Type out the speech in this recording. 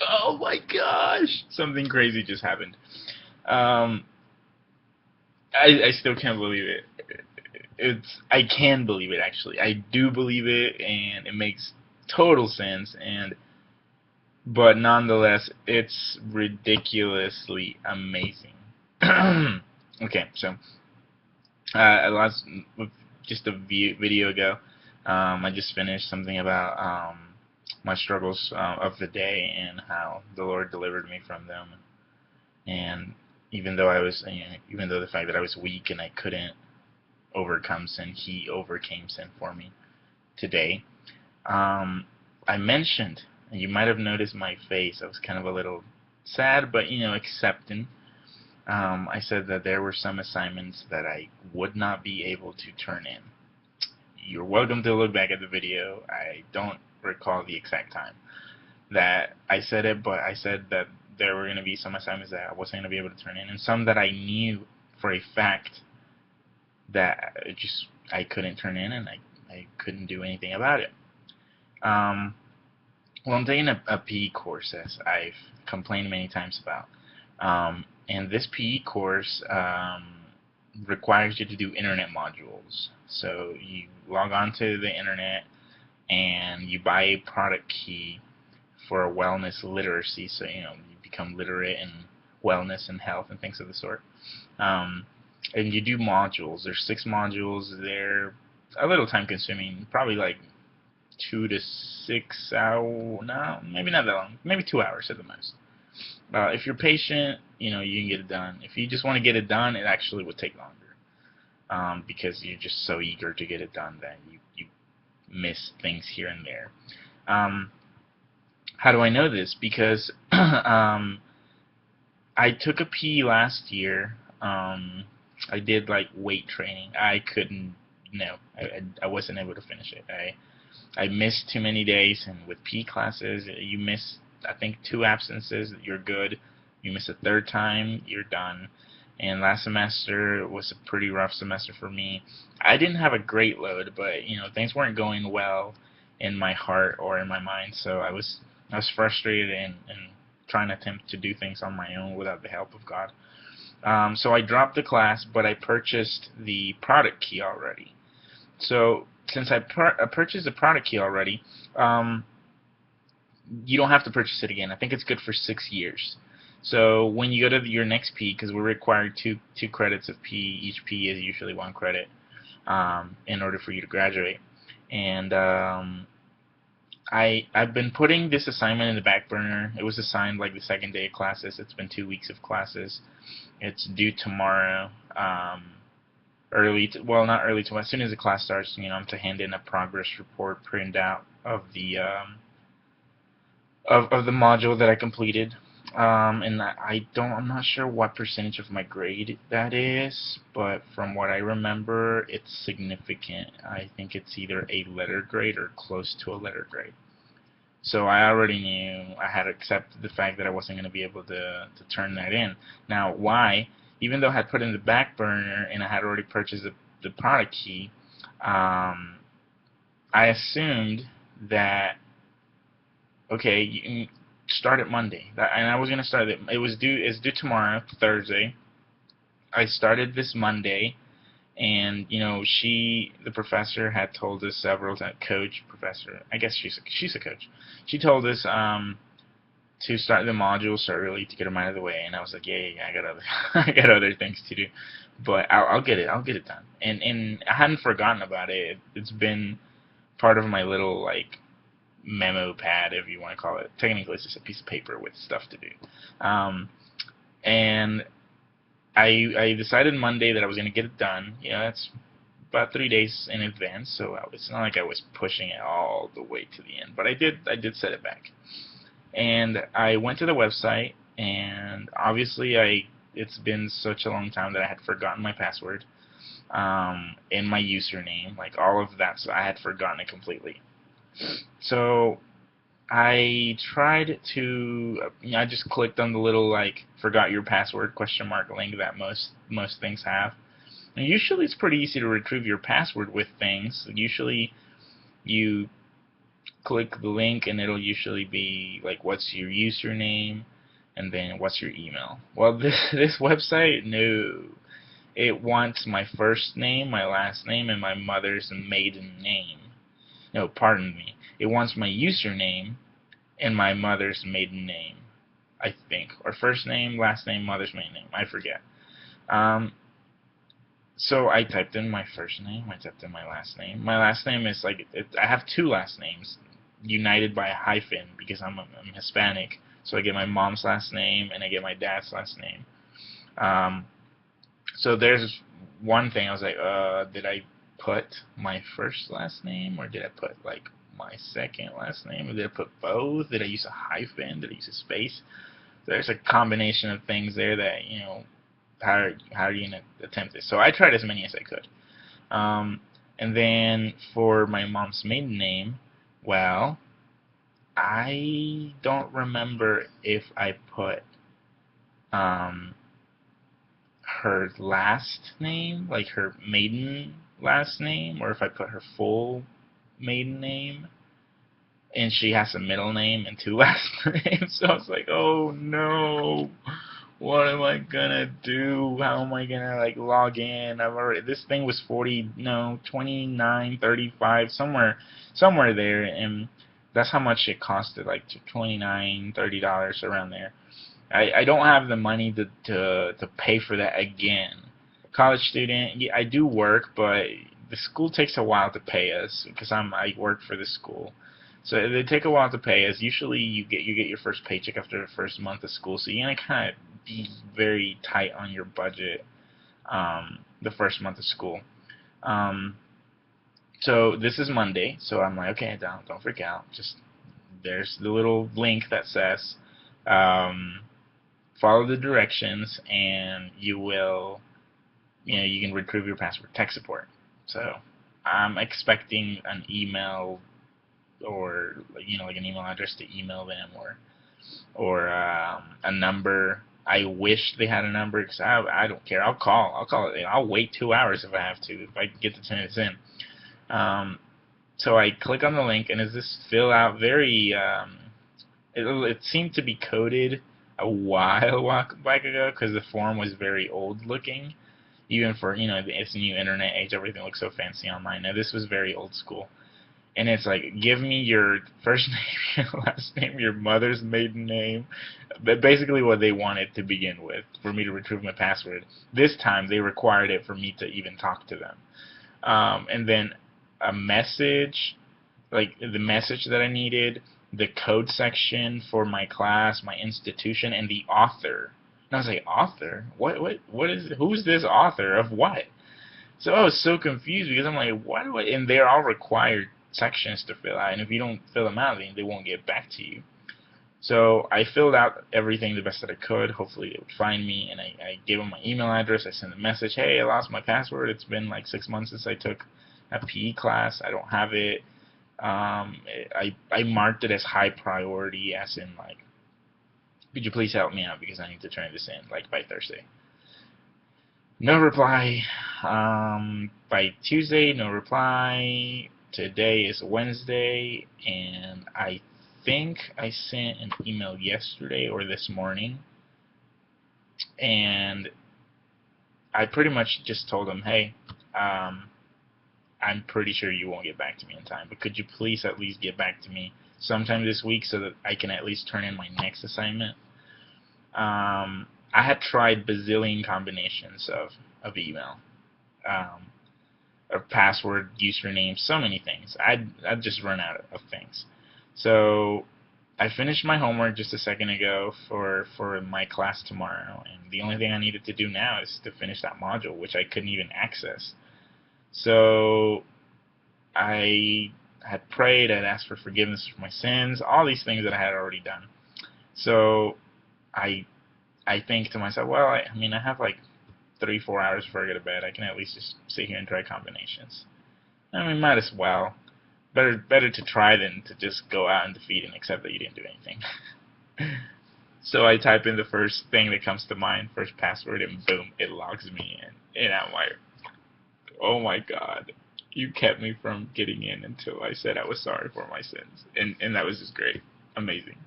Oh my gosh! Something crazy just happened. Um, I still can't believe it. I can believe it actually. I do believe it, and it makes total sense. But nonetheless, it's ridiculously amazing. Okay, so last just a video ago, I just finished something about my struggles of the day and how the Lord delivered me from them. And even though even though the fact that I was weak and I couldn't overcome sin, He overcame sin for me today. Um, I mentioned, and you might have noticed my face. I was kind of a little sad, but accepting. I said that there were some assignments that I would not be able to turn in. You're welcome to look back at the video. I don't recall the exact time that I said it, but I said that there were going to be some assignments that I wasn't going to be able to turn in, and some that I knew for a fact that I couldn't turn in, and I couldn't do anything about it. Um, well, I'm taking a PE course, as I've complained many times about. And this PE course requires you to do internet modules. So you log on to the internet and you buy a product key for a wellness literacy. So you become literate in wellness and health and things of the sort. Um, and you do modules. There's 6 modules. They're a little time consuming, probably like 2 to 6 hours. No, maybe not that long. Maybe 2 hours at the most. If you're patient, you can get it done. If you just want to get it done, it actually would take longer because you're just so eager to get it done that you miss things here and there. Um, how do I know this? Because I took a PE last year. I did like weight training. I couldn't. No, I wasn't able to finish it. I missed too many days, and with P classes, you miss, I think, 2 absences, you're good. You miss a third time, you're done. And last semester was a pretty rough semester for me. I didn't have a great load, but things weren't going well in my heart or in my mind, so I was frustrated and trying to attempt to do things on my own without the help of God. So I dropped the class, but I purchased the product key already. So since I purchased the product key already, um, you don't have to purchase it again. I think it's good for 6 years. So when you go to your next P, because we're required two credits of P, each P is usually 1 credit in order for you to graduate. And I've been putting this assignment in the back burner. It was assigned like the second day of classes. It's been 2 weeks of classes. It's due tomorrow. Well, not early tomorrow. As soon as the class starts, I'm to hand in a progress report printout of the of the module that I completed. And I'm not sure what percentage of my grade that is, but from what I remember, it's significant. I think it's either a letter grade or close to a letter grade. So I already knew I had accepted the fact that I wasn't going to be able to turn that in. Now, why? Even though I had put in the back burner and I had already purchased the product key, um, I assumed that okay, you can start it Monday. And I was gonna start it. It's due tomorrow, Thursday. I started this Monday, and the professor had told us several times. Coach, professor. I guess she's a coach. She told us to start the modules early to get them out of the way, and I was like, yeah, I got other I got other things to do, but I'll get it. I'll get it done. And I hadn't forgotten about it. It's been part of my little like memo pad, if you want to call it. Technically, it's just a piece of paper with stuff to do. And I decided Monday that I was going to get it done. That's about 3 days in advance, so it's not like I was pushing it all the way to the end. But I did set it back. And I went to the website, and obviously it's been such a long time that I had forgotten my password and my username, like all of that, so I had forgotten it completely. So I tried to, I just clicked on the little like forgot your password question mark link that most things have. And usually it's pretty easy to retrieve your password with things. Usually you click the link, and it'll usually be like, what's your username, and then what's your email. Well, this website, no. It wants my first name, my last name, and my mother's maiden name. No, pardon me. It wants my username and my mother's maiden name, I think. Or first name, last name, mother's maiden name. I forget. So I typed in my first name. I typed in my last name. My last name is like, I have two last names united by a hyphen because I'm Hispanic. So I get my mom's last name and I get my dad's last name. So there's one thing I was like, did I put my first last name, or did I put like my second last name, or did I put both? Did I use a hyphen? Did I use a space? There's a combination of things there that, how are you gonna attempt this? So I tried as many as I could. And then for my mom's maiden name, well, I don't remember if I put her last name, like her maiden last name, or if I put her full maiden name, and she has a middle name and two last names. So I was like, oh no, what am I gonna do? How am I gonna like log in? This thing was 29.35, somewhere there, and that's how much it costed, like $29-30 around there. I don't have the money to pay for that again. College student, yeah, I do work, but the school takes a while to pay us because I work for the school, so they take a while to pay us. Usually, you get your first paycheck after the first month of school, so you're gonna kind of be very tight on your budget the first month of school. So this is Monday, so I'm like, okay, don't freak out. Just there's the little link that says. Follow the directions, and you will, you can retrieve your password. Tech support. So I'm expecting an email, or like an email address to email them, or a number. I wish they had a number because I don't care. I'll call it. I'll wait 2 hours if I have to, if I get the 10 minutes in. So I click on the link, and it's this fill out very. It seemed to be coded a while back ago because the form was very old looking, even for it's a new internet age. Everything looks so fancy online. Now this was very old school, and it's like, give me your first name, your last name, your mother's maiden name, but basically what they wanted to begin with for me to retrieve my password. This time they required it for me to even talk to them, and then a message, like the message that I needed, the code section for my class, my institution, and the author. And I was like, author? What is, who's this author of what? So I was so confused because I'm like, why do I, and they're all required sections to fill out, and if you don't fill them out, then they won't get back to you. So I filled out everything the best that I could. Hopefully they would find me, and I gave them my email address. I sent a message, hey, I lost my password. It's been like 6 months since I took a PE class. I don't have it. I marked it as high priority, as in like, could you please help me out because I need to turn this in like by Thursday. No reply. By Tuesday, no reply. Today is Wednesday, and I think I sent an email yesterday or this morning, and I pretty much just told them, hey, I'm pretty sure you won't get back to me in time, but could you please at least get back to me sometime this week so that I can at least turn in my next assignment? I had tried bazillion combinations of email, of password, username, so many things. I'd just run out of things. So I finished my homework just a second ago for my class tomorrow, and the only thing I needed to do now is to finish that module, which I couldn't even access. So I had prayed, I'd asked for forgiveness for my sins, all these things that I had already done. So I think to myself, well, I mean, I have like 3-4 hours before I go to bed. I can at least just sit here and try combinations. I mean, might as well. Better to try than to just go out and defeat and accept that you didn't do anything. So I type in the first thing that comes to mind, first password, and boom, it logs me in. And I'm like, oh my god, you kept me from getting in until I said I was sorry for my sins, and that was just great, amazing.